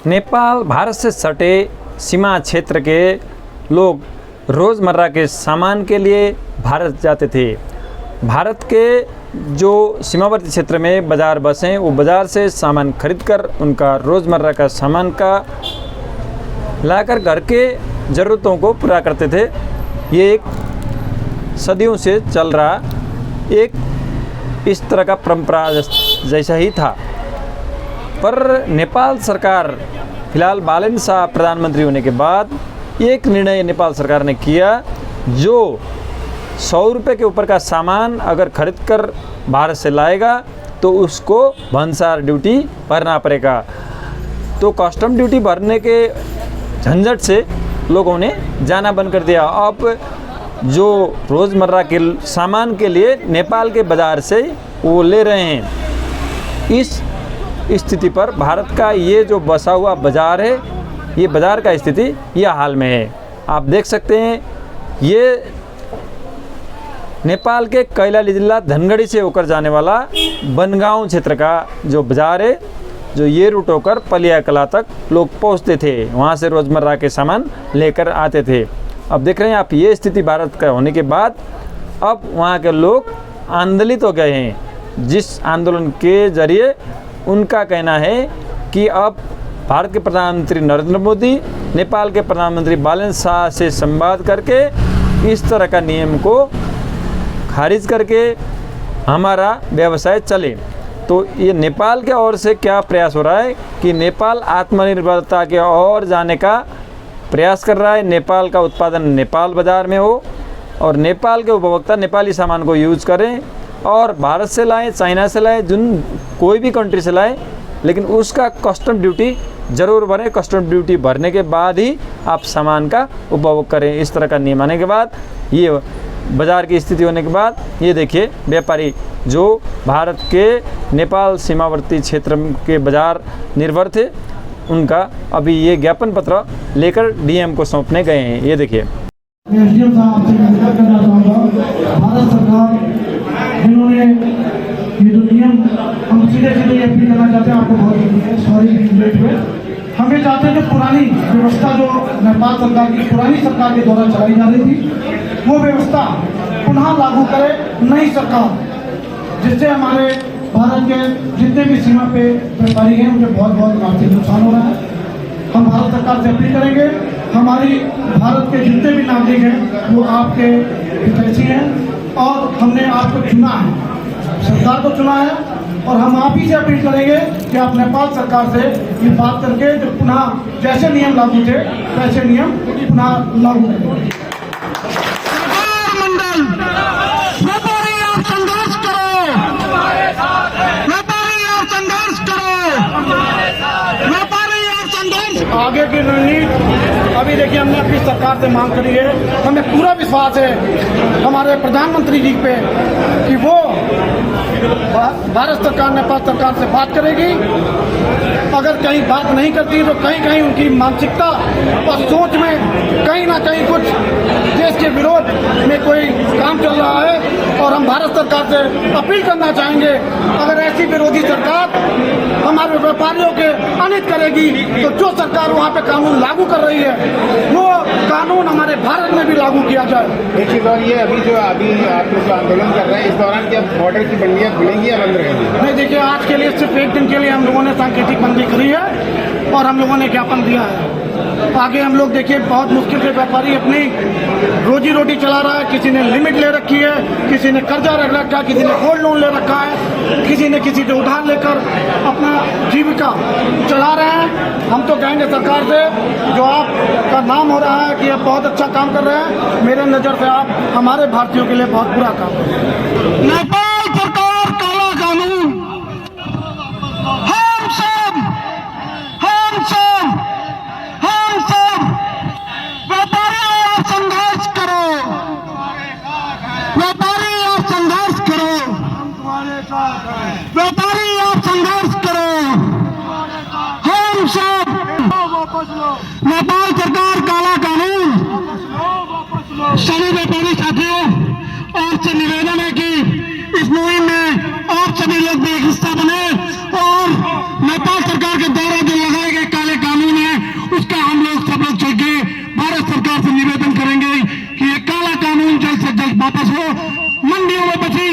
नेपाल भारत से सटे सीमा क्षेत्र के लोग रोज़मर्रा के सामान के लिए भारत जाते थे। भारत के जो सीमावर्ती क्षेत्र में बाज़ार बसें, वो बाज़ार से सामान खरीदकर उनका रोज़मर्रा का सामान का लाकर घर के ज़रूरतों को पूरा करते थे। ये एक सदियों से चल रहा एक इस तरह का परंपरा जैसा ही था। पर नेपाल सरकार फिलहाल बालेन शाह प्रधानमंत्री होने के बाद एक निर्णय नेपाल सरकार ने किया, जो 100 रुपये के ऊपर का सामान अगर खरीद कर भारत से लाएगा तो उसको भंसार ड्यूटी भरना पड़ेगा। तो कस्टम ड्यूटी भरने के झंझट से लोगों ने जाना बंद कर दिया। अब जो रोज़मर्रा के सामान के लिए नेपाल के बाज़ार से वो ले रहे हैं। इस स्थिति पर भारत का ये जो बसा हुआ बाज़ार है, ये बाज़ार का स्थिति यह हाल में है। आप देख सकते हैं, ये नेपाल के कैलाली जिला धनगढ़ी से होकर जाने वाला बनगांव क्षेत्र का जो बाज़ार है, जो ये रूट होकर पलिया कला तक लोग पहुंचते थे, वहां से रोज़मर्रा के सामान लेकर आते थे। अब देख रहे हैं आप, ये स्थिति भारत का होने के बाद अब वहाँ के लोग आंदोलित हो गए हैं। जिस आंदोलन के जरिए उनका कहना है कि अब भारत के प्रधानमंत्री नरेंद्र मोदी नेपाल के प्रधानमंत्री बालेन शाह से संवाद करके इस तरह का नियम को खारिज करके हमारा व्यवसाय चले। तो ये नेपाल के ओर से क्या प्रयास हो रहा है कि नेपाल आत्मनिर्भरता के ओर जाने का प्रयास कर रहा है। नेपाल का उत्पादन नेपाल बाज़ार में हो और नेपाल के उपभोक्ता नेपाली सामान को यूज़ करें और भारत से लाएं, चाइना से लाएं, कोई भी कंट्री से लाएं, लेकिन उसका कस्टम ड्यूटी ज़रूर भरें। कस्टम ड्यूटी भरने के बाद ही आप सामान का उपभोग करें। इस तरह का नियम आने के बाद, ये बाज़ार की स्थिति होने के बाद, ये देखिए व्यापारी जो भारत के नेपाल सीमावर्ती क्षेत्र के बाज़ार निर्भर थे, उनका अभी ये ज्ञापन पत्र लेकर डीएम को सौंपने गए हैं। ये देखिए। एसडीएम साहब से मैं करना चाहूँगा, भारत सरकार जिन्होंने ये जो नियम, हम सीधे अपील करना चाहते हैं, आपको बहुत सॉरी लेट हुए। हमें चाहते हैं जो पुरानी व्यवस्था जो नेपाल सरकार की पुरानी सरकार के द्वारा चलाई जा रही थी, वो व्यवस्था पुनः लागू करे नई सरकार, जिससे हमारे भारत के जितने भी सीमा पे व्यापारी हैं उनके बहुत आर्थिक नुकसान हो रहा है। हम भारत सरकार से अपील करेंगे, हमारी भारत के जितने भी नागरिक हैं वो आपके हितैषी हैं और हमने आपको चुना है, सरकार को चुना है, और हम आप ही से अपील करेंगे कि आप नेपाल सरकार से ये बात करके जो पुनः जैसे नियम लागू थे वैसे नियम पुनः लागू करें। आगे की रणनीति अभी देखिए, हमने अपनी सरकार से मांग करी है। हमें पूरा विश्वास है हमारे प्रधानमंत्री जी पे कि वो भारत सरकार नेपाल सरकार से बात करेगी। अगर कहीं बात नहीं करती तो कहीं कहीं उनकी मानसिकता और सोच में कहीं ना कहीं कुछ देश के विरोध में कोई काम चल रहा है। और हम भारत सरकार से अपील करना चाहेंगे, अगर ऐसी विरोधी सरकार हमारे व्यापारियों के अनित करेगी तो जो सरकार वहाँ पे कानून लागू कर रही है वो कानून हमारे भारत में भी लागू किया जाए। एक चीज और, ये अभी आप लोग आंदोलन कर रहे हैं, इस दौरान क्या बॉर्डर की बंदियाँ खुलेंगी या बंद रहेंगी? नहीं, देखिए, आज के लिए सिर्फ एक दिन के लिए हम लोगों ने सांकेतिक बंदी करी है और हम लोगों ने ज्ञापन दिया है। आगे हम लोग देखिए, बहुत मुश्किल से व्यापारी अपनी रोजी रोटी चला रहा है। किसी ने लिमिट ले रखी है, किसी ने कर्जा रख रखा है, किसी ने गोल्ड लोन ले रखा है, किसी ने किसी से उधार लेकर अपना जीविका चला रहे हैं। हम तो कहेंगे सरकार से, जो आपका नाम हो रहा है कि आप बहुत अच्छा काम कर रहे हैं, मेरे नज़र से आप हमारे भारतीयों के लिए बहुत बुरा काम कर रहे हैं। नेपाल सरकार काला कानून, हम सब व्यापारी और संघर्ष करो, व्यापारी और संघर्ष करो, व्यापारी और संघर्ष करो, हम सब नेपाल सरकार काला कानून। सभी व्यापारी साथियों और से निवेदन है कि इस मुहिम में आप सभी लोग भी एक हिस्सा बने और नेपाल सरकार के द्वारा जो लगाए गए काले कानून वापस हो मंडियों में बची